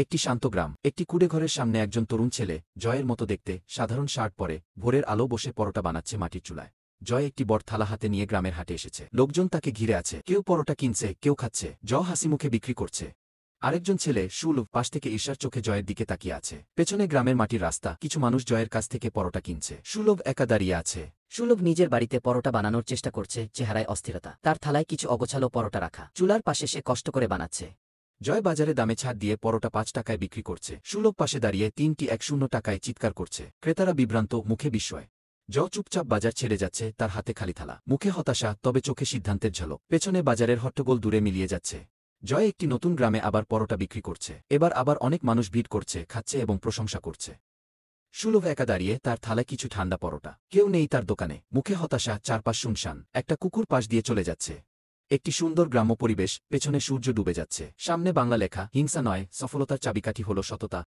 একটি শান্ত গ্রাম, একটি কুঁড়েঘরের সামনে একজন তরুণ ছেলে, জয়ের মতো দেখতে, সাধারণ শার্ট পরে, ভোরের আলো বসে পরোটা বানাচ্ছে মাটির চুলায়। জয় একটি বড় থালা হাতে নিয়ে গ্রামের হাটে এসেছে। লোকজন তাকে ঘিরে আছে, কেউ পরোটা কিনছে, কেউ খাচ্ছে। জয় হাসিমুখে বিক্রি করছে। আরেকজন ছেলে সুলভ পাশ থেকে ঈর্ষার চোখে জয়ের দিকে তাকিয়ে আছে। পেছনে গ্রামের মাটির রাস্তা, কিছু মানুষ জয়ের কাছ থেকে পরোটা কিনছে। সুলভ একা দাঁড়িয়ে আছে। সুলভ নিজের বাড়িতে পরোটা বানানোর চেষ্টা করছে, চেহারায় অস্থিরতা। তার থালায় কিছু অগোছালো পরোটা রাখা, চুলার পাশে সে কষ্ট করে বানাচ্ছে। জয় বাজারে দামে ছাড় দিয়ে পরোটা ৫ টাকায় বিক্রি করছে। সুলভ পাশে দাঁড়িয়ে ৩টি ১০ টাকায় চিৎকার করছে। ক্রেতারা বিভ্রান্ত, মুখে বিস্ময়। জয় চুপচাপ বাজার ছেড়ে যাচ্ছে, তার হাতে খালি থালা, মুখে হতাশা, তবে চোখে সিদ্ধান্তের ঝলক। পেছনে বাজারের হট্টগোল দূরে মিলিয়ে যাচ্ছে। জয় একটি নতুন গ্রামে আবার পরোটা বিক্রি করছে। এবার আবার অনেক মানুষ ভিড় করছে, খাচ্ছে এবং প্রশংসা করছে। সুলভ একা দাঁড়িয়ে, তার থালায় কিছু ঠান্ডা পরোটা। কেউ নেই তার দোকানে, মুখে হতাশা, চারপাশ শুনশান। একটা কুকুর পাশ দিয়ে চলে যাচ্ছে। একটি সুন্দর গ্রাম্য পরিবেশ, পেছনে সূর্য ডুবে যাচ্ছে। সামনে বাংলা লেখা, হিংসা নয়, সফলতার চাবিকাঠি হল সততা।